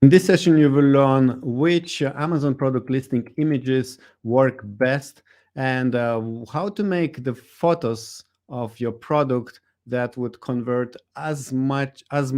In this session, you will learn which Amazon product listing images work best and how to make the photos of your product that would convert as much as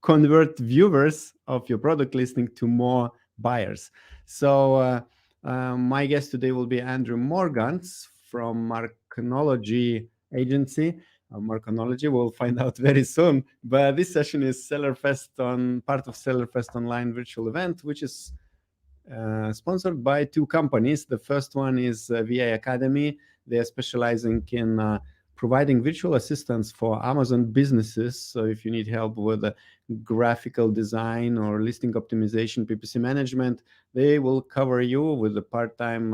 convert viewers of your product listing to more buyers. So my guest today will be Andrew Morgans from Marknology agency. Marknology. We'll find out very soon. But this session is SellerFest on part of SellerFest online virtual event, which is sponsored by two companies. The first one is VA Academy. They are specializing in providing virtual assistants for Amazon businesses. So if you need help with graphical design or listing optimization, PPC management, they will cover you with a part-time,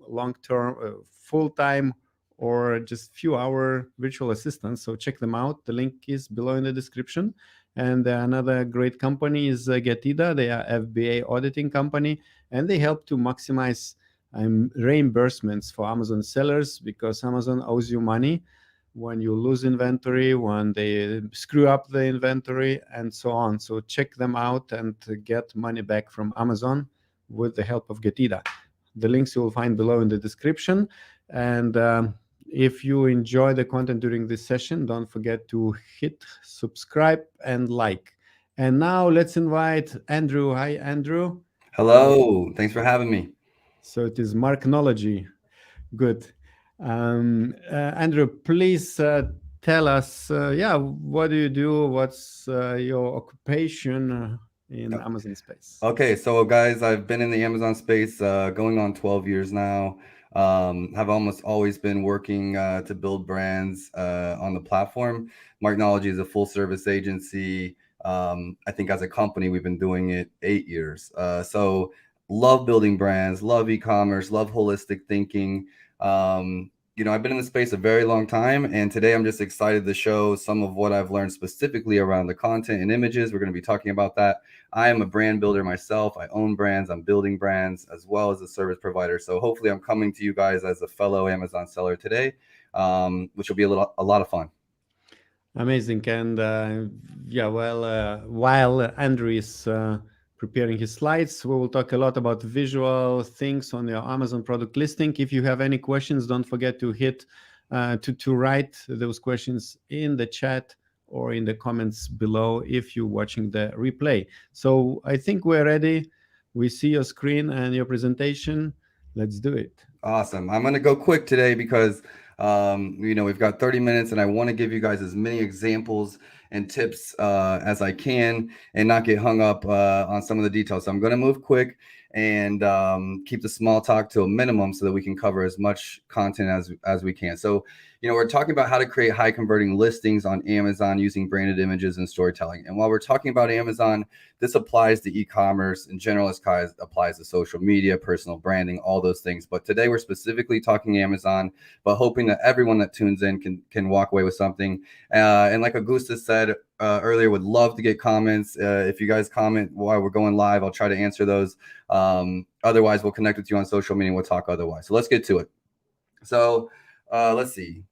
long-term, full-time, or just few hour virtual assistants. So check them out. The link is below in the description. And another great company is Getida. They are FBA auditing company, and they help to maximize reimbursements for Amazon sellers, because Amazon owes you money when you lose inventory, when they screw up the inventory, and so on. So check them out and get money back from Amazon with the help of Getida. The links you will find below in the description. And if you enjoy the content during this session, don't forget to hit subscribe and like. And now let's invite Andrew. Hi, Andrew. Hello, thanks for having me. So it is Marknology. Good. Andrew, please tell us, what do you do? What's your occupation in Amazon space? Okay, so guys, I've been in the Amazon space going on 12 years now. Have almost always been working to build brands on the platform. Marknology is a full service agency. I think as a company, we've been doing it 8 years. So love building brands, love e-commerce, love holistic thinking. I've been in the space a very long time, and today I'm just excited to show some of what I've learned specifically around the content and images. We're going to be talking about that. I am a brand builder myself. I own brands. I'm building brands as well as a service provider. So hopefully I'm coming to you guys as a fellow Amazon seller today, which will be a lot of fun. Amazing. And while Andrew is preparing his slides, we will talk a lot about visual things on your Amazon product listing. If you have any questions, don't forget to hit to write those questions in the chat or in the comments below if you're watching the replay. So I think we're ready. We see your screen and your presentation. Let's do it. Awesome. I'm going to go quick today because we've got 30 minutes and I want to give you guys as many examples and tips as I can and not get hung up on some of the details. So I'm going to move quick and keep the small talk to a minimum so that we can cover as much content as we can. So, we're talking about how to create high converting listings on Amazon using branded images and storytelling. And while we're talking about Amazon, this applies to e-commerce in general. It applies to social media, personal branding, all those things. But today we're specifically talking Amazon, but hoping that everyone that tunes in can walk away with something. And like Augustas said earlier, would love to get comments. If you guys comment while we're going live, I'll try to answer those. Otherwise, we'll connect with you on social media and we'll talk otherwise. So let's get to it. So let's see.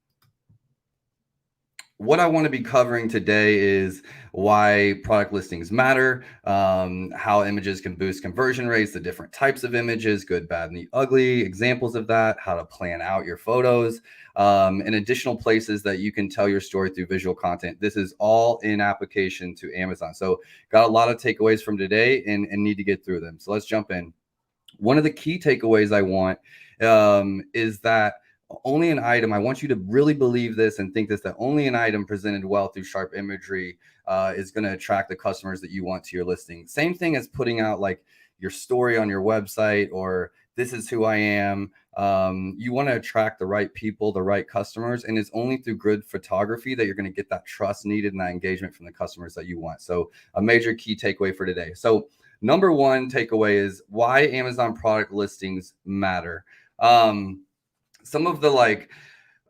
What I want to be covering today is why product listings matter, how images can boost conversion rates, the different types of images, good, bad, and the ugly, examples of that, how to plan out your photos, and additional places that you can tell your story through visual content. This is all in application to Amazon. So got a lot of takeaways from today and need to get through them. So let's jump in. One of the key takeaways I want is that only an item, I want you to really believe this and think this, that only an item presented well through sharp imagery is going to attract the customers that you want to your listing. Same thing as putting out like your story on your website or this is who I am. You want to attract the right people, the right customers, and it's only through good photography that you're going to get that trust needed and that engagement from the customers that you want. So a major key takeaway for today. So number one takeaway is why Amazon product listings matter. Some of the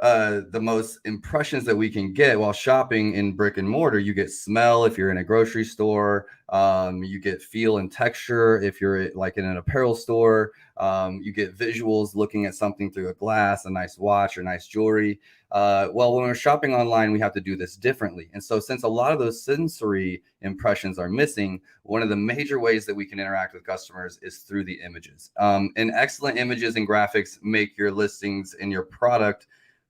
the most impressions that we can get while shopping in brick and mortar. You get smell if you're in a grocery store. You get feel and texture if you're like in an apparel store. You get visuals looking at something through a glass, a nice watch or nice jewelry. Well, when we're shopping online, we have to do this differently. And so since a lot of those sensory impressions are missing, one of the major ways that we can interact with customers is through the images. And excellent images and graphics make your listings and your product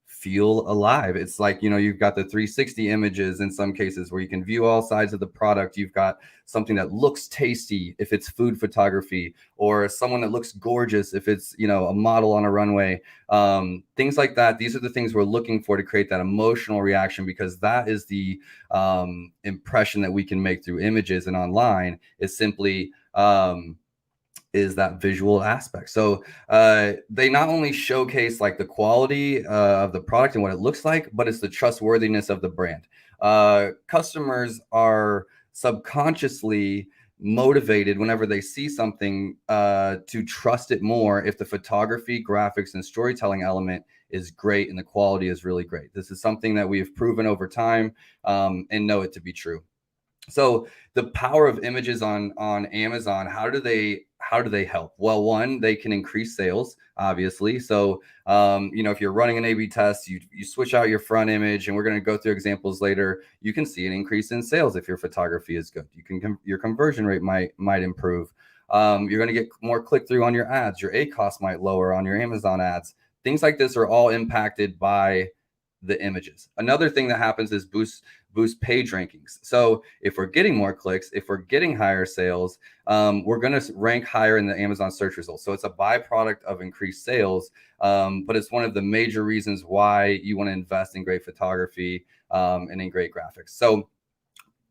feel alive. It's like, you've got the 360 images in some cases where you can view all sides of the product. You've got something that looks tasty if it's food photography, or someone that looks gorgeous if it's, a model on a runway. Things like that. These are the things we're looking for to create that emotional reaction, because that is the impression that we can make through images. And online is simply is that visual aspect. So they not only showcase like the quality of the product and what it looks like, but it's the trustworthiness of the brand. Customers are subconsciously motivated whenever they see something to trust it more if the photography, graphics, and storytelling element is great and the quality is really great. This is something that we have proven over time and know it to be true. So the power of images on Amazon, how do they help? Well, one, they can increase sales, obviously. So, if you're running an A/B test, you switch out your front image, and we're going to go through examples later. You can see an increase in sales if your photography is good. Your conversion rate might improve. You're going to get more click through on your ads. Your ACoS might lower on your Amazon ads. Things like this are all impacted by the images. Another thing that happens is boost page rankings. So if we're getting more clicks, if we're getting higher sales, we're going to rank higher in the Amazon search results. So it's a byproduct of increased sales, but it's one of the major reasons why you want to invest in great photography and in great graphics. So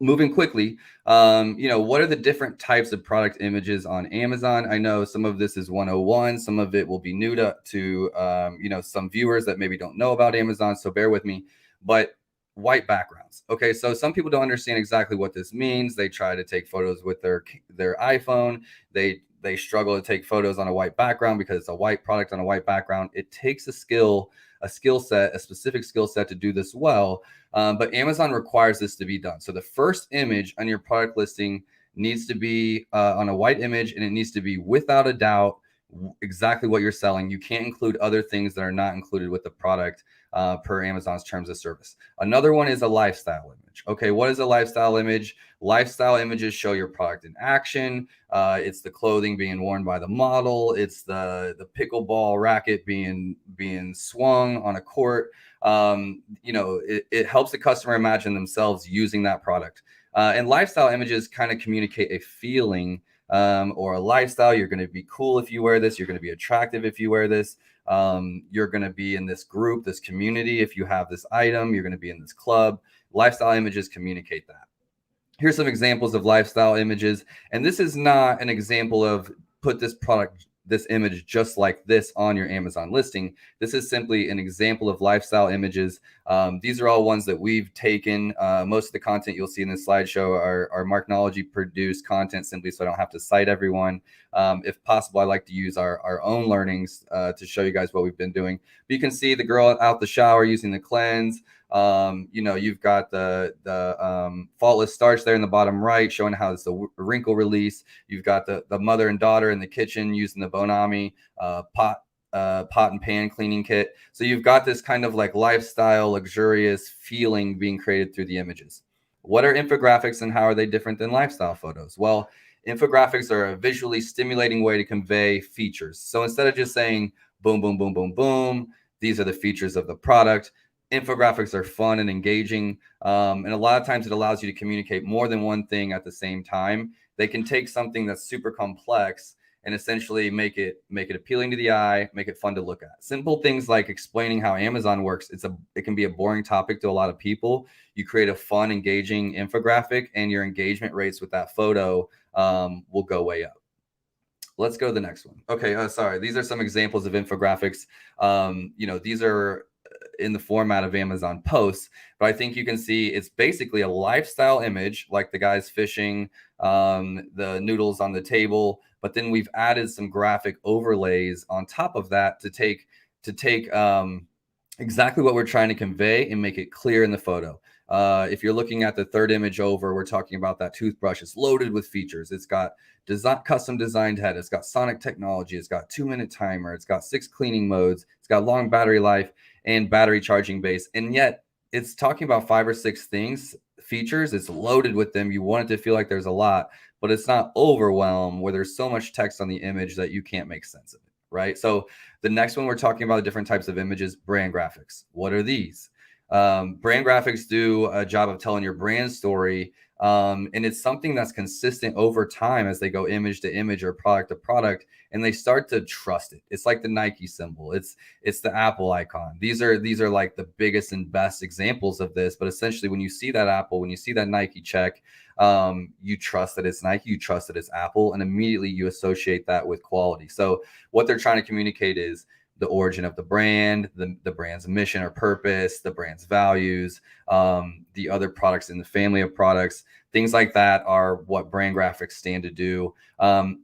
moving quickly, what are the different types of product images on Amazon? I know some of this is 101. Some of it will be new to some viewers that maybe don't know about Amazon, so bear with me. But white backgrounds. Okay, so some people don't understand exactly what this means. They try to take photos with their iPhone. They struggle to take photos on a white background because it's a white product on a white background. It takes a specific skill set to do this well. But Amazon requires this to be done. So the first image on your product listing needs to be on a white image, and it needs to be without a doubt exactly what you're selling. You can't include other things that are not included with the product per Amazon's terms of service. Another one is a lifestyle image. Okay, what is a lifestyle image? Lifestyle images show your product in action. It's the clothing being worn by the model. It's the pickleball racket being swung on a court. It helps the customer imagine themselves using that product. And lifestyle images kind of communicate a feeling or a lifestyle. You're going to be cool if you wear this. You're going to be attractive if you wear this. You're going to be in this group, this community. If you have this item, you're going to be in this club. Lifestyle images communicate that. Here's some examples of lifestyle images. And this is not an example of put this image just like this on your Amazon listing. This is simply an example of lifestyle images. These are all ones that we've taken. Most of the content you'll see in this slideshow are Marknology produced content, simply so I don't have to cite everyone. If possible, I like to use our own learnings to show you guys what we've been doing. But you can see the girl out the shower using the cleanse. You've got the faultless starch there in the bottom right, showing how it's a wrinkle release. You've got the mother and daughter in the kitchen using the Bonami pot and pan cleaning kit. So you've got this kind of like lifestyle, luxurious feeling being created through the images. What are infographics and how are they different than lifestyle photos? Well, infographics are a visually stimulating way to convey features. So instead of just saying boom, boom, boom, boom, boom, these are the features of the product, infographics are fun and engaging. And a lot of times it allows you to communicate more than one thing at the same time. They can take something that's super complex and essentially make it appealing to the eye, make it fun to look at. Simple things like explaining how Amazon works. It can be a boring topic to a lot of people. You create a fun, engaging infographic, and your engagement rates with that photo will go way up. Let's go to the next one. Okay, sorry. These are some examples of infographics. These are in the format of Amazon posts, but I think you can see it's basically a lifestyle image, like the guys fishing, the noodles on the table, but then we've added some graphic overlays on top of that to take exactly what we're trying to convey and make it clear in the photo. If you're looking at the third image over, we're talking about that toothbrush. It's loaded with features. It's got custom designed head. It's got sonic technology. It's got 2-minute timer. It's got 6 cleaning modes. It's got long battery life and battery charging base. And yet it's talking about 5 or 6 features. It's loaded with them. You want it to feel like there's a lot, but it's not overwhelmed where there's so much text on the image that you can't make sense of it, right? So the next one, we're talking about different types of images, brand graphics. What are these? Brand graphics do a job of telling your brand story. And it's something that's consistent over time as they go image to image or product to product, and they start to trust it. It's like the Nike symbol. It's the Apple icon. These are like the biggest and best examples of this. But essentially, when you see that Apple, when you see that Nike check, you trust that it's Nike, you trust that it's Apple, and immediately you associate that with quality. So what they're trying to communicate is the origin of the brand, the brand's mission or purpose, the brand's values, the other products in the family of products, things like that are what brand graphics stand to do.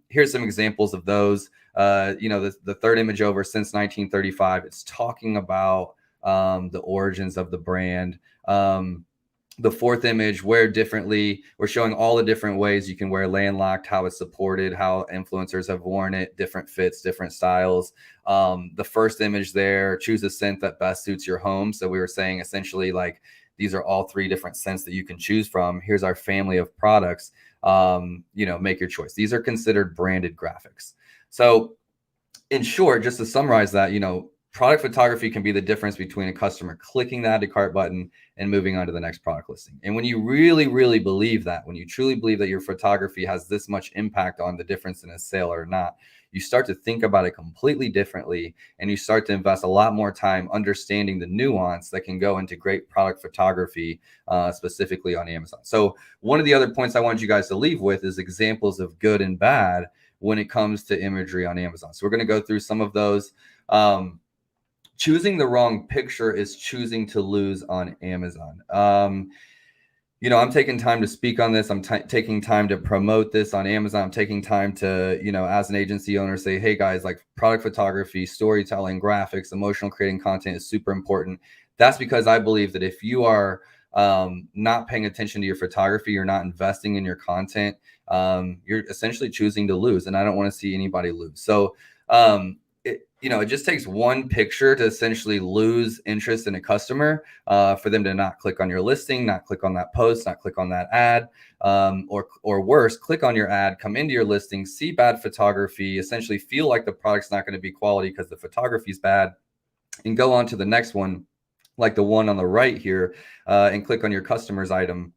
Here's some examples of those. The third image over, since 1935, it's talking about the origins of the brand. The fourth image, wear differently. We're showing all the different ways you can wear landlocked, how it's supported, how influencers have worn it, different fits, different styles. The first image there, choose a scent that best suits your home. So we were saying essentially like these are all 3 different scents that you can choose from. Here's our family of products. Make your choice. These are considered branded graphics. So in short, just to summarize that, product photography can be the difference between a customer clicking the add to cart button and moving on to the next product listing. And when you really, really believe that, when you truly believe that your photography has this much impact on the difference in a sale or not, you start to think about it completely differently, and you start to invest a lot more time understanding the nuance that can go into great product photography, specifically on Amazon. So one of the other points I wanted you guys to leave with is examples of good and bad when it comes to imagery on Amazon. So we're going to go through some of those. Choosing the wrong picture is choosing to lose on Amazon. I'm taking time to speak on this. I'm taking time to promote this on Amazon. I'm taking time to, as an agency owner, say, hey guys, like product photography, storytelling, graphics, emotional creating content is super important. That's because I believe that if you are not paying attention to your photography, you're not investing in your content, you're essentially choosing to lose. And I don't want to see anybody lose. So, it just takes one picture to essentially lose interest in a customer, for them to not click on your listing, not click on that post, not click on that ad, or worse, click on your ad, come into your listing, see bad photography, essentially feel like the product's not going to be quality because the photography is bad, and go on to the next one, like the one on the right here, and click on your customer's item,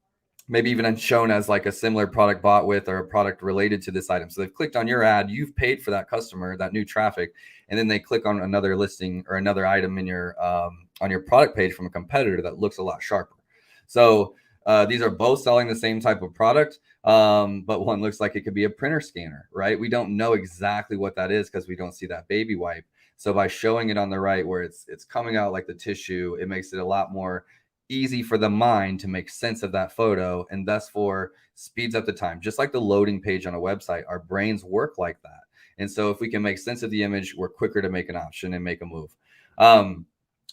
maybe even shown as like a similar product bought with or a product related to this item. So they've clicked on your ad, you've paid for that customer, that new traffic, and then they click on another listing or another item in your on your product page from a competitor that looks a lot sharper. So these are both selling the same type of product, but one looks like it could be a printer scanner, right? We don't know exactly what that is because we don't see that baby wipe. So by showing it on the right where it's coming out like the tissue, it makes it a lot more easy for the mind to make sense of that photo, and thus for speeds up the time. Just like the loading page on a website, our brains work like that. And so if we can make sense of the image, we're quicker to make an option and make a move.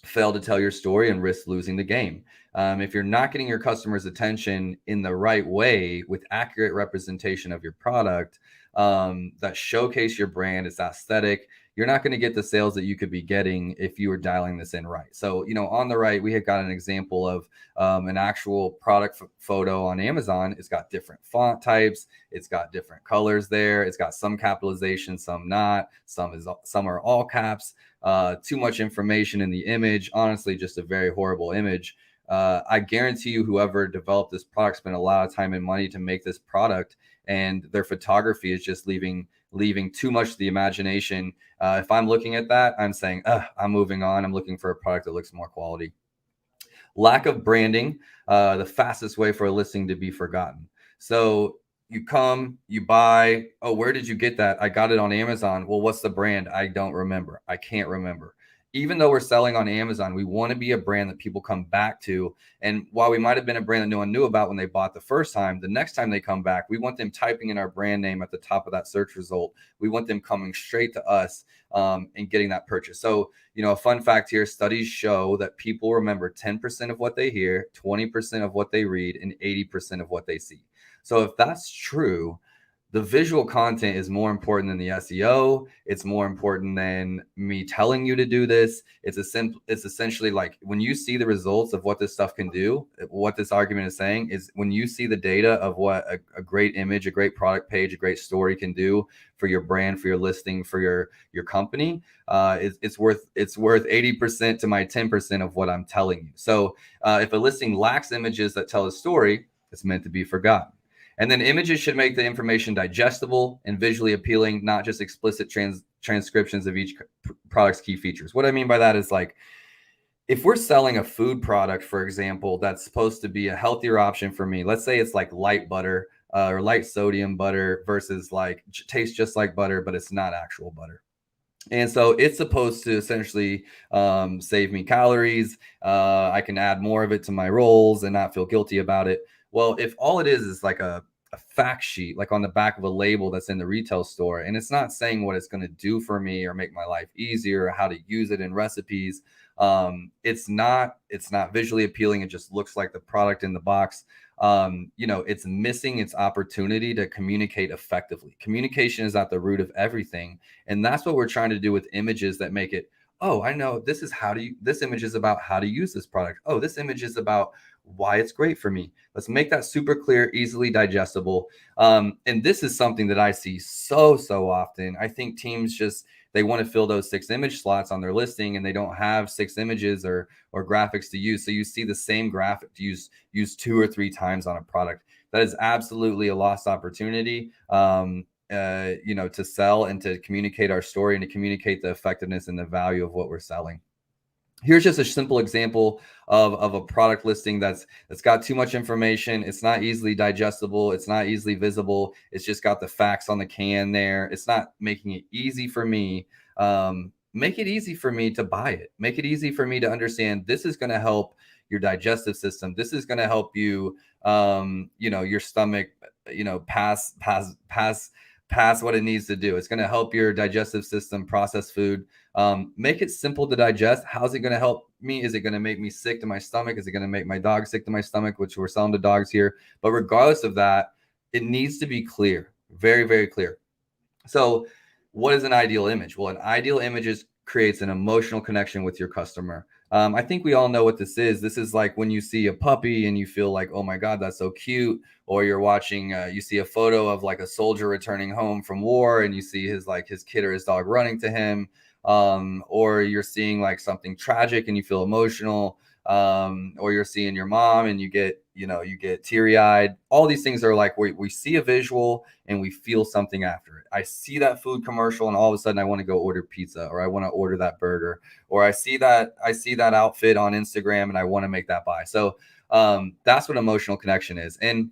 Fail to tell your story and risk losing the game. If you're not getting your customers' attention in the right way with accurate representation of your product, that showcase your brand, it's aesthetic, you're not going to get the sales that you could be getting if you were dialing this in right. So, on the right, we had got an example of an actual product photo on Amazon. It's got different font types. It's got different colors there. It's got some capitalization, some not. Some are all caps. Too much information in the image. Honestly, just a very horrible image. I guarantee you, whoever developed this product spent a lot of time and money to make this product, and their photography is just leaving too much to the imagination. If I'm looking at that, I'm saying, I'm moving on. I'm looking for a product that looks more quality. Lack of branding, the fastest way for a listing to be forgotten. So you come, you buy, where did you get that? I got it on Amazon. Well, what's the brand? I don't remember. I can't remember. even though we're selling on Amazon, we want to be a brand that people come back to. And while we might have been a brand that no one knew about when they bought the first time, the next time they come back, we want them typing in our brand name at the top of that search result. We want them coming straight to us and getting that purchase. So, a fun fact here, studies show that people remember 10% of what they hear, 20% of what they read, and 80% of what they see. So if that's true, the visual content is more important than the SEO. It's more important than me telling you to do this. It's essentially like when you see the results of what this stuff can do, what this argument is saying is when you see the data of what a great image, a great product page, a great story can do for your brand, for your listing, for your company, it's worth 80% to my 10% of what I'm telling you. So if a listing lacks images that tell a story, it's meant to be forgotten. And then images should make the information digestible and visually appealing, not just explicit transcriptions of each product's key features. What I mean by that is like, if we're selling a food product, for example, that's supposed to be a healthier option for me, let's say it's like light butter or light sodium butter versus like tastes just like butter, but it's not actual butter. And so it's supposed to essentially save me calories. I can add more of it to my rolls and not feel guilty about it. Well, if all it is like a fact sheet, like on the back of a label that's in the retail store, and it's not saying what it's going to do for me or make my life easier or how to use it in recipes, it's not visually appealing. It just looks like the product in the box. It's missing its opportunity to communicate effectively. Communication is at the root of everything. And that's what we're trying to do with images that make it, oh, I know this image is about how to use this product. Oh, this image is about why it's great for me. Let's make that super clear, easily digestible. And this is something that I see so often. I think teams they want to fill those 6 image slots on their listing and they don't have 6 images or graphics to use. So you see the same graphic used 2 or 3 times on a product. That is absolutely a lost opportunity. To sell and to communicate our story and to communicate the effectiveness and the value of what we're selling. Here's just a simple example of a product listing that's got too much information. It's not easily digestible. It's not easily visible. It's just got the facts on the can there. It's not making it easy for me. Make it easy for me to buy it. Make it easy for me to understand this is going to help your digestive system. This is going to help you, your stomach, pass what it needs to do. It's going to help your digestive system process food. Make it simple to digest. How's it going to help me? Is it going to make me sick to my stomach? Is it going to make my dog sick to my stomach, which we're selling to dogs here? But regardless of that, it needs to be clear, very, very clear. So what is an ideal image? Well, an ideal image creates an emotional connection with your customer. I think we all know what this is. This is like when you see a puppy and you feel like, oh my God, that's so cute. Or you're watching, you see a photo of like a soldier returning home from war and you see his kid or his dog running to him. Or you're seeing like something tragic and you feel emotional. Or you're seeing your mom and you get teary-eyed. All these things are like we see a visual and we feel something after it. I see that food commercial and all of a sudden I want to go order pizza, or I want to order that burger, or I see that outfit on Instagram and I want to make that buy. So that's what emotional connection is. And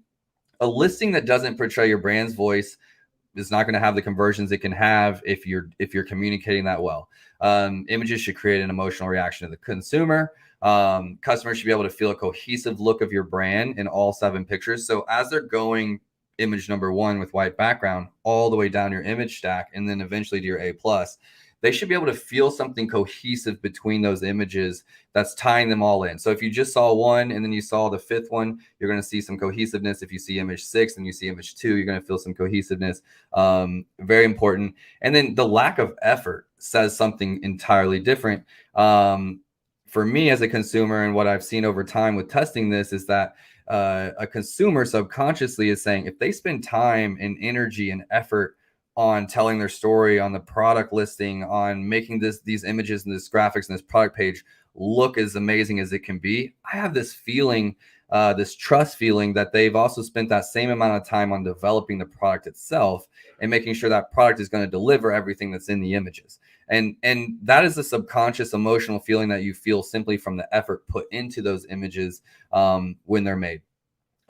a listing that doesn't portray your brand's voice is not going to have the conversions it can have if you're communicating that well. Images should create an emotional reaction to the consumer. Customers should be able to feel a cohesive look of your brand in all 7 pictures. So as they're going image number 1 with white background all the way down your image stack and then eventually to your A+, they should be able to feel something cohesive between those images that's tying them all in. So if you just saw one and then you saw the 5th one, you're going to see some cohesiveness. If you see image 6 and you see image 2, you're going to feel some cohesiveness. Very important. And then the lack of effort says something entirely different. For me as a consumer, and what I've seen over time with testing this is that a consumer subconsciously is saying if they spend time and energy and effort on telling their story, on the product listing, on making these images and this graphics and this product page look as amazing as it can be, I have this feeling, this trust feeling that they've also spent that same amount of time on developing the product itself and making sure that product is going to deliver everything that's in the images. And that is a subconscious emotional feeling that you feel simply from the effort put into those images when they're made.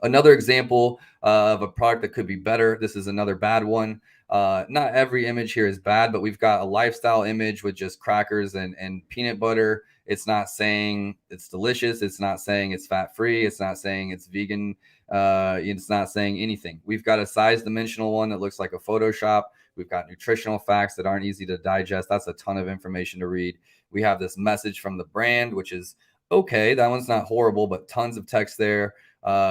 Another example of a product that could be better. This is another bad one. Not every image here is bad, but we've got a lifestyle image with just crackers and peanut butter. It's not saying it's delicious. It's not saying it's fat-free. It's not saying it's vegan. It's not saying anything. We've got a size dimensional one that looks like a Photoshop. We've got nutritional facts that aren't easy to digest. That's a ton of information to read. We have this message from the brand, which is okay. That one's not horrible, but tons of text there.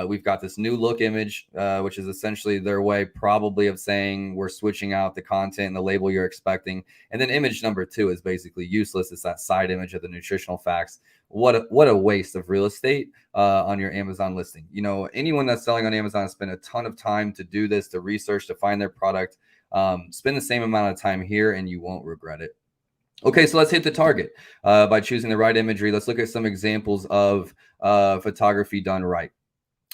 We've got this new look image, which is essentially their way probably of saying we're switching out the content and the label you're expecting. And then image number 2 is basically useless. It's that side image of the nutritional facts. What a waste of real estate on your Amazon listing. You know, anyone that's selling on Amazon spend a ton of time to do this, to research, to find their product. Spend the same amount of time here and you won't regret it. Okay, so let's hit the target by choosing the right imagery. Let's look at some examples of photography done right.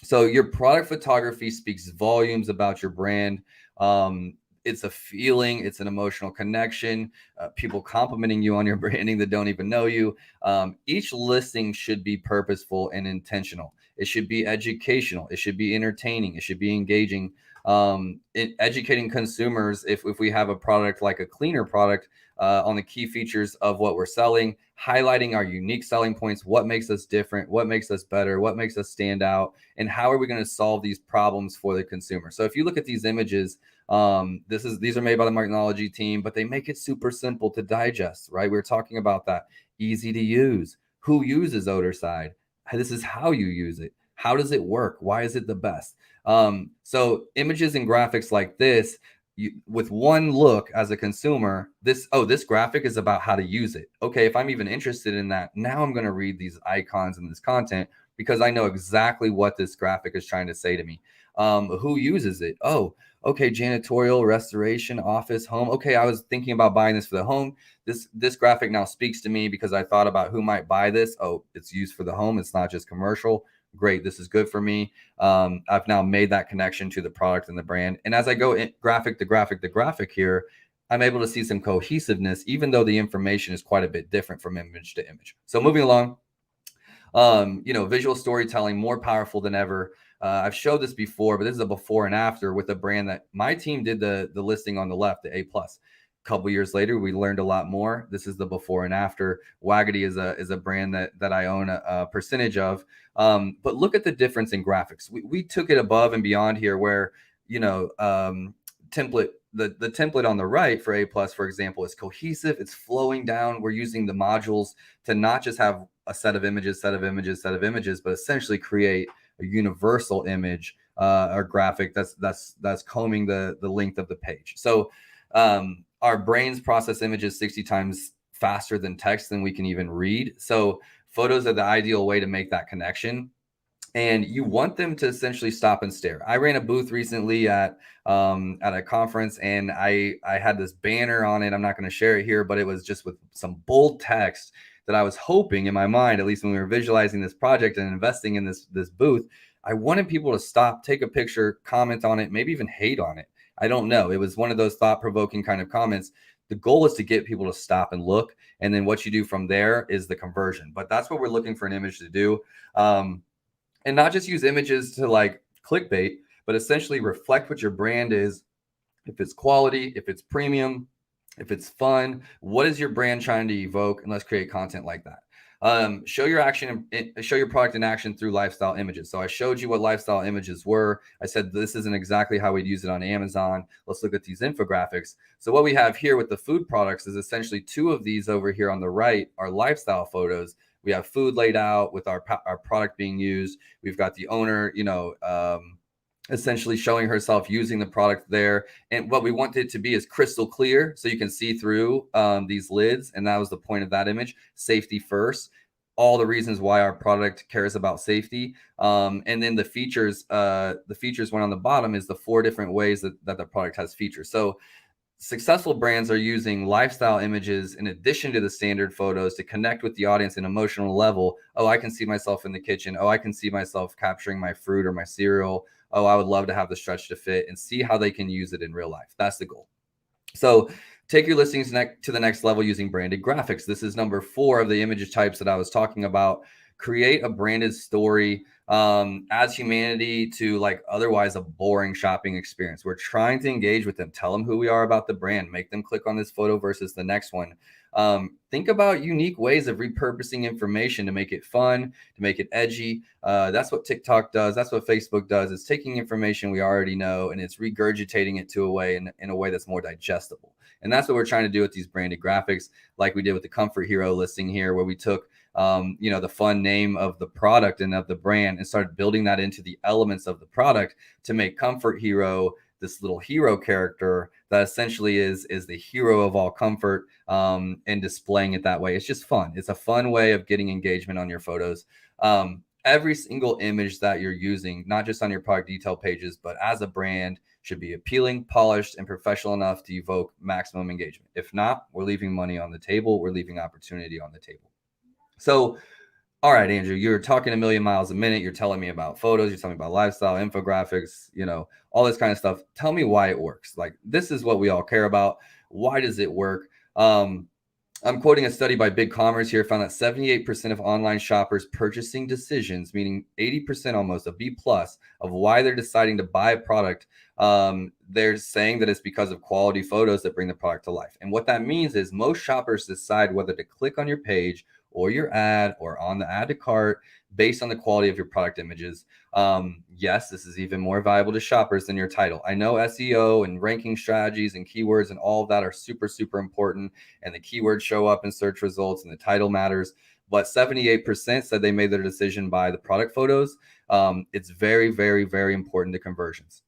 So your product photography speaks volumes about your brand. It's a feeling, it's an emotional connection, people complimenting you on your branding that don't even know you. Each listing should be purposeful and intentional. It should be educational. It should be entertaining. It should be engaging. Educating consumers, if we have a product like a cleaner product, on the key features of what we're selling, highlighting our unique selling points, what makes us different, what makes us better, what makes us stand out, and how are we going to solve these problems for the consumer. So if you look at these images, these are made by the Marknology team, but they make it super simple to digest, right? We're talking about that. Easy to use. Who uses Otherside? This is how you use it. How does it work? Why is it the best? So images and graphics like this, with one look as a consumer, this graphic is about how to use it. Okay, if I'm even interested in that, now I'm going to read these icons and this content because I know exactly what this graphic is trying to say to me. Who uses it? Oh, okay, janitorial, restoration, office, home. Okay, I was thinking about buying this for the home. This graphic now speaks to me because I thought about who might buy this. Oh, it's used for the home. It's not just commercial. Great, this is good for me. I've now made that connection to the product and the brand. And as I go in graphic to graphic here, I'm able to see some cohesiveness, even though the information is quite a bit different from image to image. So moving along, visual storytelling, more powerful than ever. I've showed this before, but this is a before and after with a brand that my team did the listing on the left, the A+. A couple years later, we learned a lot more. This is the before and after. Waggity is a brand that I own a percentage of. But look at the difference in graphics. We took it above and beyond here where, template, the template on the right for A+, for example, is cohesive. It's flowing down. We're using the modules to not just have a set of images, but essentially create a universal image or graphic that's combing the length of the page. So our brains process images 60 times faster than text than we can even read. So photos are the ideal way to make that connection. And you want them to essentially stop and stare. I ran a booth recently at a conference, and I had this banner on it. I'm not going to share it here, but it was just with some bold text that I was hoping in my mind, at least when we were visualizing this project and investing in this booth, I wanted people to stop, take a picture, comment on it, maybe even hate on it. I don't know. It was one of those thought-provoking kind of comments. The goal is to get people to stop and look. And then what you do from there is the conversion. But that's what we're looking for an image to do. And not just use images to like clickbait, but essentially reflect what your brand is. If it's quality, if it's premium, if it's fun, what is your brand trying to evoke? And let's create content like that. Show your product in action through lifestyle images. So I showed you what lifestyle images were. I said this isn't exactly how we'd use it on Amazon. Let's look at these infographics. So what we have here with the food products is essentially 2 of these over here on the right are lifestyle photos. We have food laid out with our product being used. We've got the owner, essentially showing herself using the product there. And what we want it to be is crystal clear so you can see through these lids. And that was the point of that image. Safety first. All the reasons why our product cares about safety. And then the features one on the bottom is the 4 different ways that the product has features. So successful brands are using lifestyle images in addition to the standard photos to connect with the audience in an emotional level. Oh, I can see myself in the kitchen. Oh, I can see myself capturing my fruit or my cereal. Oh, I would love to have the stretch to fit, and see how they can use it in real life. That's the goal. So take your listings to the next level using branded graphics. This is number 4 of the image types that I was talking about. create a branded story, adds humanity to like otherwise a boring shopping experience. We're trying to engage with them, tell them who we are about the brand, make them click on this photo versus the next one. Think about unique ways of repurposing information to make it fun, to make it edgy. That's what TikTok does. That's what Facebook does. It's taking information we already know and it's regurgitating it to a way in a way that's more digestible. And that's what we're trying to do with these branded graphics, like we did with the Comfort Hero listing here, where we took the fun name of the product and of the brand and started building that into the elements of the product to make Comfort Hero this little hero character that essentially is the hero of all comfort, and displaying it that way. It's just fun. It's a fun way of getting engagement on your photos. Every single image that you're using, not just on your product detail pages, but as a brand, should be appealing, polished, and professional enough to evoke maximum engagement. If not, we're leaving money on the table. We're leaving opportunity on the table. So, all right, Andrew, you're talking a million miles a minute. You're telling me about photos. You're telling me about lifestyle, infographics, all this kind of stuff. Tell me why it works. Like, this is what we all care about. Why does it work? I'm quoting a study by Big Commerce here, found that 78% of online shoppers purchasing decisions, meaning 80% almost, a B plus of why they're deciding to buy a product. They're saying that it's because of quality photos that bring the product to life. And what that means is most shoppers decide whether to click on your page or your ad or on the add to cart based on the quality of your product images. Yes, this is even more valuable to shoppers than your title. I know SEO and ranking strategies and keywords and all of that are super, super important. And the keywords show up in search results and the title matters. But 78% said they made their decision by the product photos. It's very, very, very important to conversions.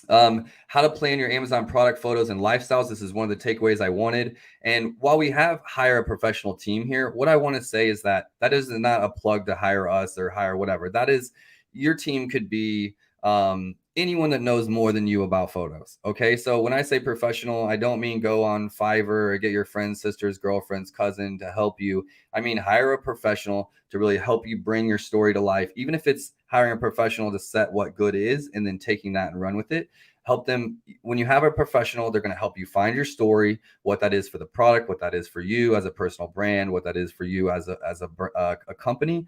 How to plan your Amazon product photos and lifestyles. This is one of the takeaways I wanted. And while we have hire a professional team here, what I want to say is that is not a plug to hire us or hire whatever. That is, your team could be anyone that knows more than you about photos. Okay. So when I say professional, I don't mean go on Fiverr or get your friend's sister's girlfriend's cousin to help you. I mean, hire a professional to really help you bring your story to life, even if it's hiring a professional to set what good is and then taking that and run with it. Help them. When you have a professional, they're going to help you find your story, what that is for the product, what that is for you as a personal brand, what that is for you as a company.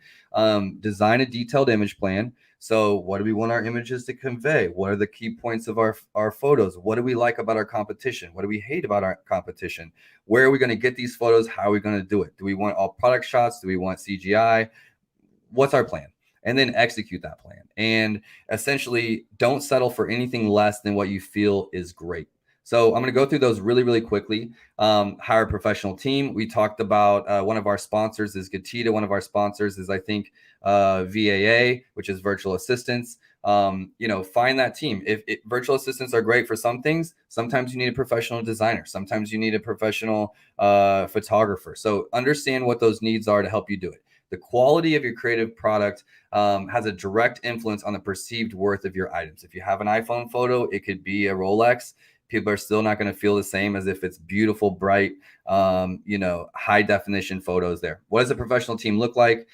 Design a detailed image plan. So what do we want our images to convey? What are the key points of our photos? What do we like about our competition? What do we hate about our competition? Where are we going to get these photos? How are we going to do it? Do we want all product shots? Do we want CGI? What's our plan? And then execute that plan. And essentially, don't settle for anything less than what you feel is great. So I'm going to go through those really, really quickly. Hire a professional team. We talked about one of our sponsors is Gatita. One of our sponsors is, I think, VAA, which is virtual assistants. Find that team. If virtual assistants are great for some things, sometimes you need a professional designer. Sometimes you need a professional photographer. So understand what those needs are to help you do it. The quality of your creative product has a direct influence on the perceived worth of your items. If you have an iPhone photo, it could be a Rolex. People are still not going to feel the same as if it's beautiful, bright, high definition photos there. What does a professional team look like?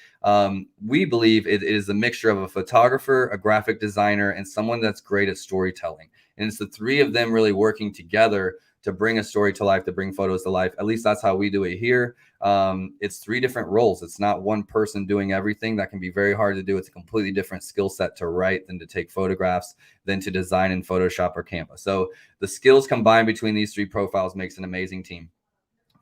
We believe it is a mixture of a photographer, a graphic designer, and someone that's great at storytelling. And it's the three of them really working together to bring a story to life, to bring photos to life. At least that's how we do it here. It's three different roles. It's not one person doing everything. That can be very hard to do. It's a completely different skill set to write than to take photographs, than to design in Photoshop or Canva. So the skills combined between these three profiles makes an amazing team.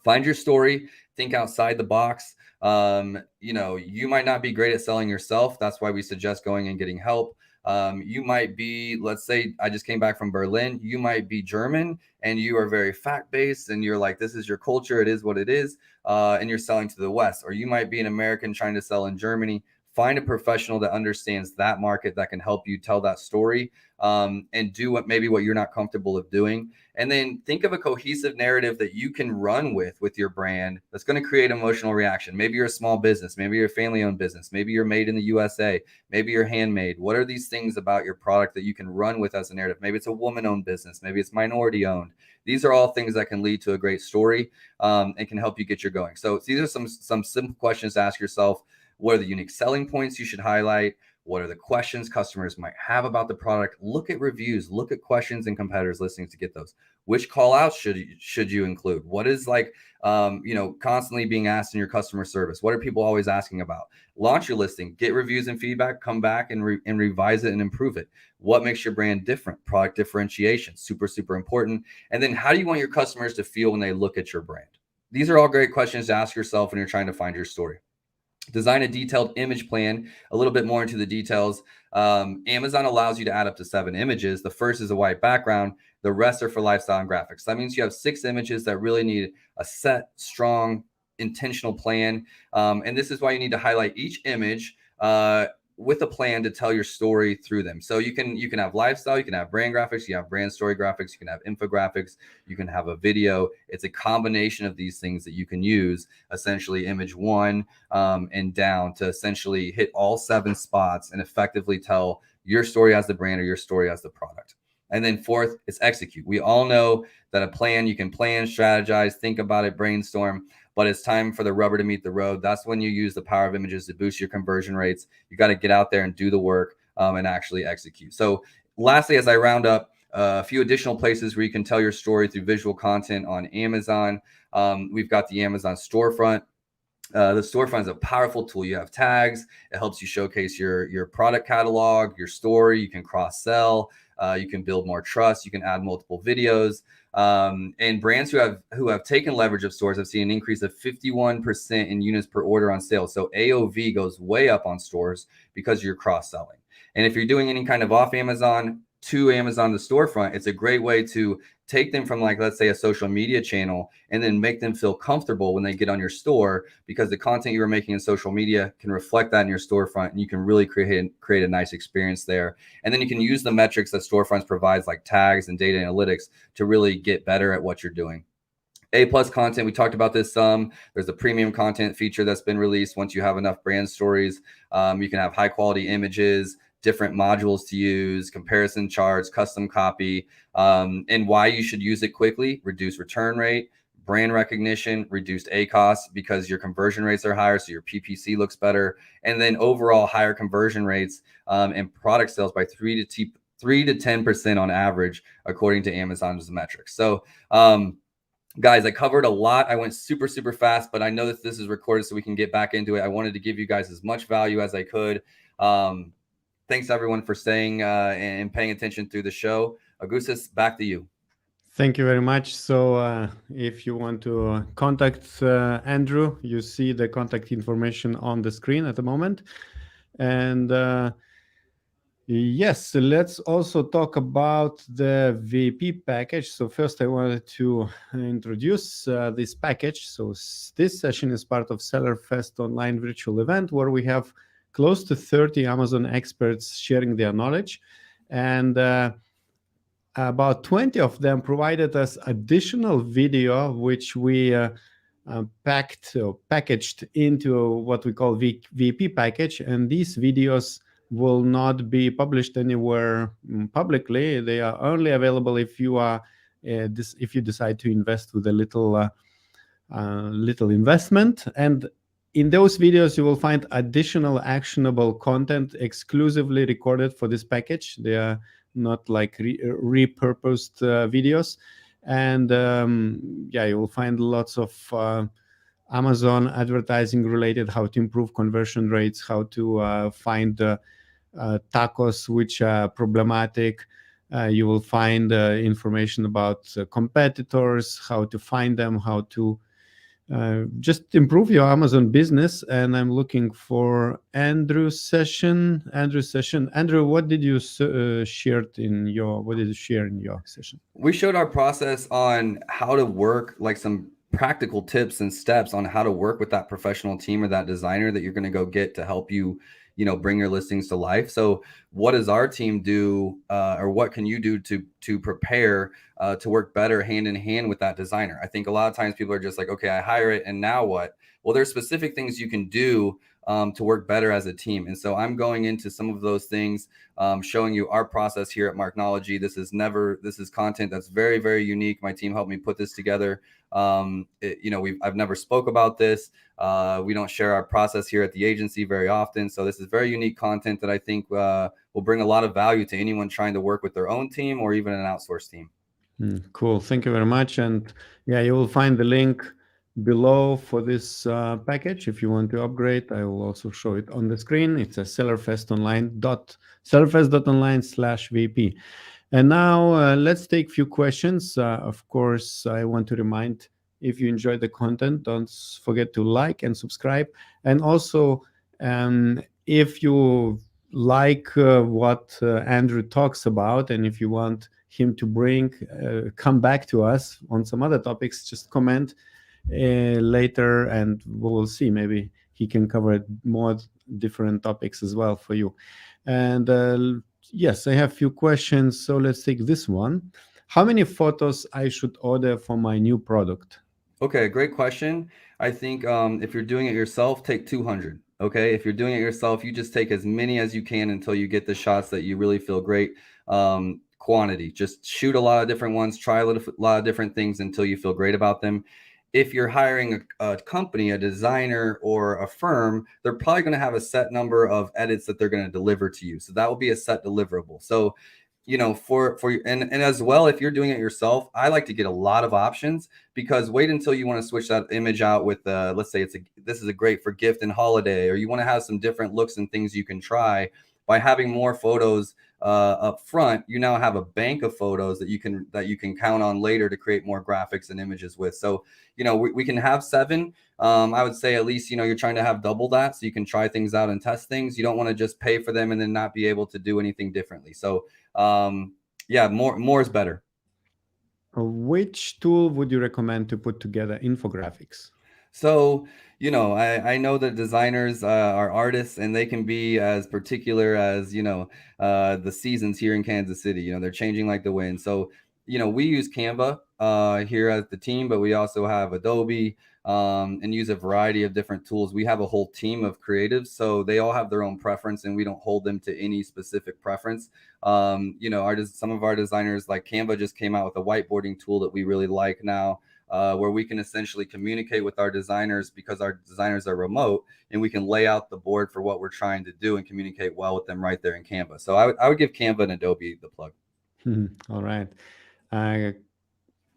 Find your story, think outside the box. You might not be great at selling yourself. That's why we suggest going and getting help. You might be, let's say I just came back from Berlin. You might be German and you are very fact-based and you're like, this is your culture. It is what it is. And you're selling to the West. Or you might be an American trying to sell in Germany. Find a professional that understands that market that can help you tell that story, and do what you're not comfortable of doing. And then think of a cohesive narrative that you can run with your brand that's going to create emotional reaction. Maybe you're a small business. Maybe you're a family-owned business. Maybe you're made in the USA. Maybe you're handmade. What are these things about your product that you can run with as a narrative? Maybe it's a woman-owned business. Maybe it's minority-owned. These are all things that can lead to a great story, and can help you get your going. So these are some simple questions to ask yourself. What are the unique selling points you should highlight? What are the questions customers might have about the product? Look at reviews, look at questions and competitors listings to get those. Which call outs should you include? What is like, constantly being asked in your customer service? What are people always asking about? Launch your listing, get reviews and feedback, come back and revise it and improve it. What makes your brand different? Product differentiation, super, super important. And then how do you want your customers to feel when they look at your brand? These are all great questions to ask yourself when you're trying to find your story. Design a detailed image plan, a little bit more into the details. Amazon allows you to add up to 7 images. The first is a white background. The rest are for lifestyle and graphics. That means you have 6 images that really need a set, strong, intentional plan. And this is why you need to highlight each image with a plan to tell your story through them. So you can have lifestyle, you can have brand graphics, you have brand story graphics, you can have infographics, you can have a video. It's a combination of these things that you can use, essentially image 1 and down, to essentially hit all 7 spots and effectively tell your story as the brand or your story as the product. And then fourth is execute. We all know that a plan, you can plan, strategize, think about it, brainstorm, but it's time for the rubber to meet the road. That's when you use the power of images to boost your conversion rates. You got to get out there and do the work and actually execute. So lastly, as I round up, a few additional places where you can tell your story through visual content on Amazon. We've got the Amazon storefront. The storefront is a powerful tool. You have tags. It helps you showcase your product catalog, your story. You can cross-sell. You can build more trust. You can add multiple videos. And brands who have taken leverage of stores have seen an increase of 51% in units per order on sales. So AOV goes way up on stores because you're cross-selling. And if you're doing any kind of off Amazon to Amazon, the storefront, it's a great way to take them from, like, let's say a social media channel, and then make them feel comfortable when they get on your store, because the content you were making in social media can reflect that in your storefront, and you can really create a nice experience there. And then you can use the metrics that storefronts provides, like tags and data analytics, to really get better at what you're doing. A+ content, we talked about this some. There's a premium content feature that's been released. Once you have enough brand stories, you can have high quality images, different modules to use, comparison charts, custom copy, and why you should use it quickly: reduce return rate, brand recognition, reduced ACoS because your conversion rates are higher, so your PPC looks better, and then overall higher conversion rates and product sales by 3 to 10% on average, according to Amazon's metrics. So, guys, I covered a lot. I went super, super fast, but I know that this is recorded so we can get back into it. I wanted to give you guys as much value as I could. Thanks everyone for staying and paying attention through the show. Augustas, back to you. Thank you very much. So if you want to contact Andrew, you see the contact information on the screen at the moment. And yes, let's also talk about the VIP package. So first I wanted to introduce this package. So this session is part of Seller Fest online virtual event, where we have close to 30 Amazon experts sharing their knowledge. And about 20 of them provided us additional video, which we packaged into what we call VIP package. And these videos will not be published anywhere publicly. They are only available if you are if you decide to invest with a little investment. And in those videos, you will find additional actionable content exclusively recorded for this package. They are not like repurposed videos. And yeah, you will find lots of Amazon advertising related, how to improve conversion rates, how to find tacos which are problematic. You will find information about competitors, how to find them, how to just improve your Amazon business. And I'm looking for Andrew's session. Andrew, what did you share in your session? We showed our process on how to work, like some practical tips and steps on how to work with that professional team or that designer that you're going to go get to help you, bring your listings to life. So what does our team do, or what can you do to prepare to work better hand in hand with that designer? I think a lot of times people are just like, okay, I hire it, and now what? Well, there's specific things you can do to work better as a team. And so I'm going into some of those things, showing you our process here at Marknology. This is content that's very, very unique. My team helped me put this together. I've never spoke about this. We don't share our process here at the agency very often. So this is very unique content that I think will bring a lot of value to anyone trying to work with their own team or even an outsourced team. Cool. Thank you very much. And yeah, you will find the link below for this package. If you want to upgrade, I will also show it on the screen. It's a sellerfestonline.vp. And now let's take a few questions. Of course, I want to remind, if you enjoy the content, don't forget to like and subscribe. And also, if you like what Andrew talks about, and if you want him to come back to us on some other topics, just comment later and we will see. Maybe he can cover more different topics as well for you. And yes, I have a few questions. So let's take this one. How many photos I should order for my new product? Okay, great question. I think if you're doing it yourself, take 200. Okay, if you're doing it yourself, you just take as many as you can until you get the shots that you really feel great. Quantity, just shoot a lot of different ones, try a lot of different things until you feel great about them. If you're hiring a company, a designer, or a firm, they're probably going to have a set number of edits that they're going to deliver to you. So that will be a set deliverable. So for and as well, if you're doing it yourself, I like to get a lot of options, because wait until you want to switch that image out with let's say this is a great for gift and holiday, or you want to have some different looks and things you can try. By having more photos up front, you now have a bank of photos that you can count on later to create more graphics and images with. So we can have 7. I would say at least you're trying to have double that, so you can try things out and test things. You don't want to just pay for them and then not be able to do anything differently. So yeah, more is better. Which tool would you recommend to put together infographics? So, I know that designers are artists, and they can be as particular as, the seasons here in Kansas City. They're changing like the wind. So, we use Canva here at the team, but we also have Adobe and use a variety of different tools. We have a whole team of creatives, so they all have their own preference, and we don't hold them to any specific preference. Some of our designers, like Canva, just came out with a whiteboarding tool that we really like now. Where we can essentially communicate with our designers, because our designers are remote, and we can lay out the board for what we're trying to do and communicate well with them right there in Canva. So I would give Canva and Adobe the plug. All right. Uh,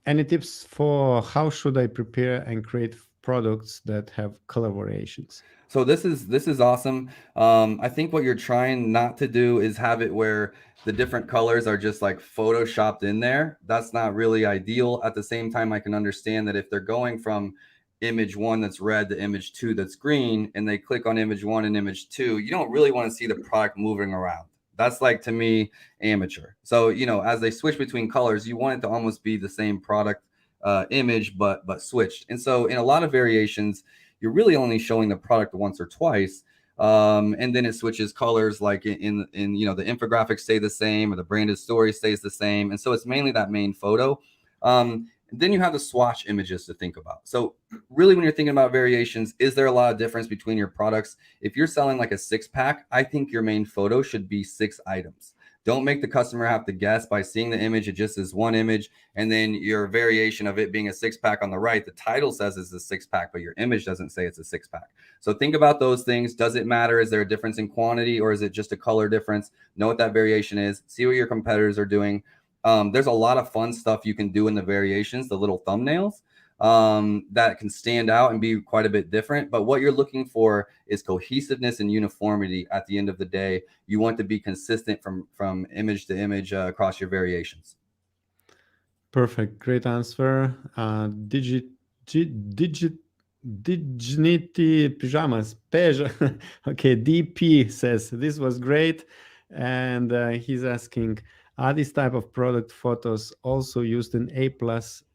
any tips for how should I prepare and create products that have color variations? So this is awesome. I think what you're trying not to do is have it where the different colors are just like photoshopped in there. That's not really ideal. At the same time, I can understand that if they're going from image 1 that's red to image 2 that's green, and they click on image 1 and image 2, you don't really want to see the product moving around. That's, like, to me, amateur. So, as they switch between colors, you want it to almost be the same product image, but switched. And so in a lot of variations, you're really only showing the product once or twice. And then it switches colors, like in the infographics stay the same, or the branded story stays the same. And so it's mainly that main photo. Then you have the swatch images to think about. So really, when you're thinking about variations, is there a lot of difference between your products? If you're selling like a 6-pack, I think your main photo should be 6 items. Don't make the customer have to guess by seeing the image. It just is one image, and then your variation of it being a 6-pack on the right, the title says it's a 6-pack, but your image doesn't say it's a 6-pack. So think about those things. Does it matter? Is there a difference in quantity, or is it just a color difference? Know what that variation is. See what your competitors are doing. There's a lot of fun stuff you can do in the variations, the little thumbnails, that can stand out and be quite a bit different. But what you're looking for is cohesiveness and uniformity. At the end of the day, you want to be consistent from image to image across your variations. Perfect. Great answer. Dignity Pajamas. Okay, DP says this was great. And he's asking, are these type of product photos also used in A+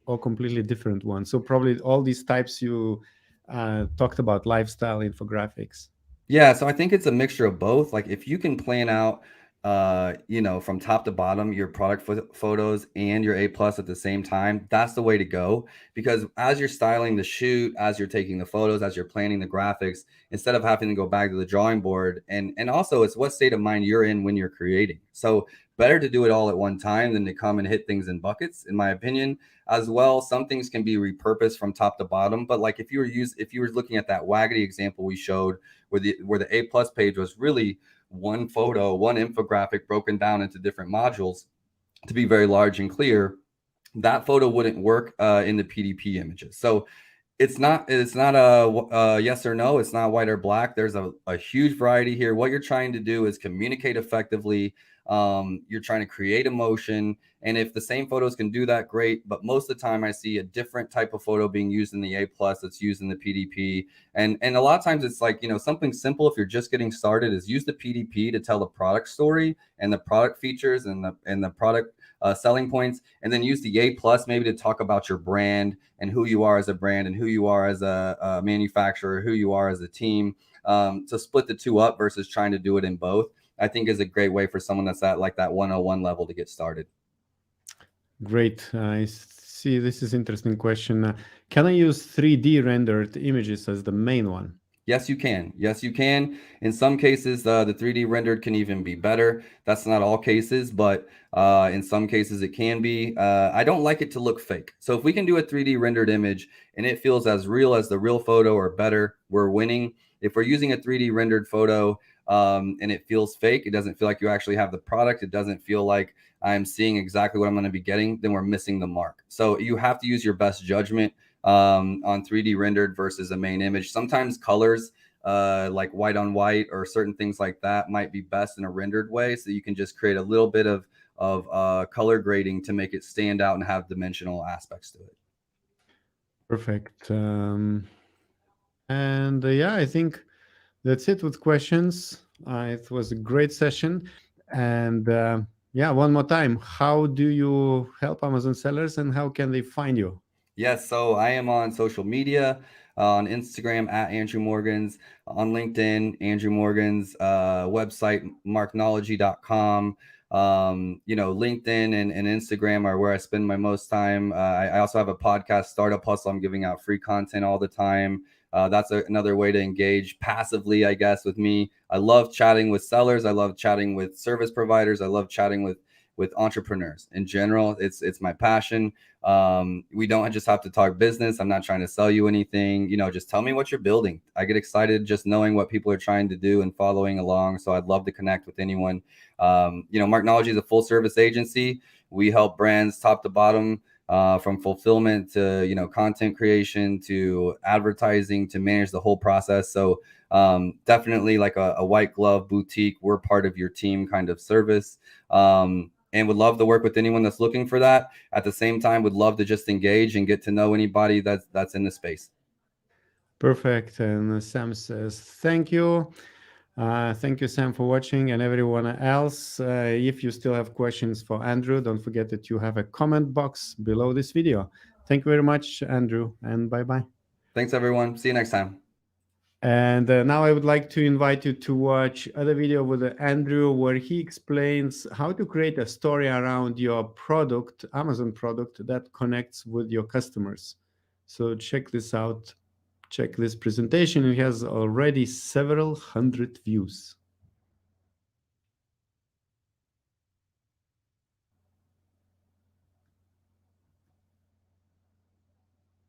or completely different ones? So probably all these types you talked about, lifestyle infographics. Yeah, so I think it's a mixture of both. Like, if you can plan out, from top to bottom, your product photos and your A+ at the same time, that's the way to go. Because as you're styling the shoot, as you're taking the photos, as you're planning the graphics, instead of having to go back to the drawing board, and also it's what state of mind you're in when you're creating. So better to do it all at one time than to come and hit things in buckets, in my opinion. As well, some things can be repurposed from top to bottom. But like, if you were looking at that Waggity example we showed, where the A+ page was really one photo, one infographic broken down into different modules to be very large and clear, that photo wouldn't work in the PDP images. So it's not a yes or no. It's not white or black. There's a huge variety here. What you're trying to do is communicate effectively. You're trying to create emotion. And if the same photos can do that, great. But most of the time I see a different type of photo being used in the A plus that's used in the PDP. And a lot of times it's like, something simple if you're just getting started is use the PDP to tell the product story and the product features and the product selling points, and then use the A plus maybe to talk about your brand and who you are as a brand and who you are as a manufacturer, who you are as a team. To split the two up versus trying to do it in both, I think is a great way for someone that's at like that 101 level to get started. Great. I see. This is interesting question. Can I use 3D rendered images as the main one? Yes, you can. Yes, you can. In some cases, the 3D rendered can even be better. That's not all cases, but in some cases it can be. I don't like it to look fake. So if we can do a 3D rendered image and it feels as real as the real photo or better, we're winning. If we're using a 3D rendered photo and it feels fake, it doesn't feel like you actually have the product, it doesn't feel like I'm seeing exactly what I'm going to be getting, then we're missing the mark. So you have to use your best judgment on 3D rendered versus a main image. Sometimes colors like white on white or certain things like that might be best in a rendered way, so you can just create a little bit of color grading to make it stand out and have dimensional aspects to it. Perfect. And yeah, I think that's it with questions. It was a great session. And yeah, one more time, how do you help Amazon sellers and how can they find you? Yes, so I am on social media, on Instagram at Andrew Morgans, on LinkedIn, Andrew Morgans, website marknology.com. LinkedIn and Instagram are where I spend my most time. I also have a podcast, Startup Hustle. I'm giving out free content all the time. That's another way to engage passively, I guess, with me. I love chatting with sellers. I love chatting with service providers. I love chatting with entrepreneurs in general. It's my passion. We don't just have to talk business. I'm not trying to sell you anything. Just tell me what you're building. I get excited just knowing what people are trying to do and following along. So I'd love to connect with anyone. Marknology is a full service agency. We help brands top to bottom, from fulfillment to content creation to advertising to manage the whole process. So definitely like a white glove boutique. We're part of your team kind of service. And would love to work with anyone that's looking for that. At the same time, would love to just engage and get to know anybody that's in the space. Perfect. And Sam says, thank you. Thank you, Sam, for watching, and everyone else. If you still have questions for Andrew, don't forget that you have a comment box below this video. Thank you very much, Andrew, and bye-bye. Thanks, everyone. See you next time. And now I would like to invite you to watch other video with Andrew, where he explains how to create a story around your product, Amazon product, that connects with your customers. So check this out. Check this presentation. It has already several hundred views.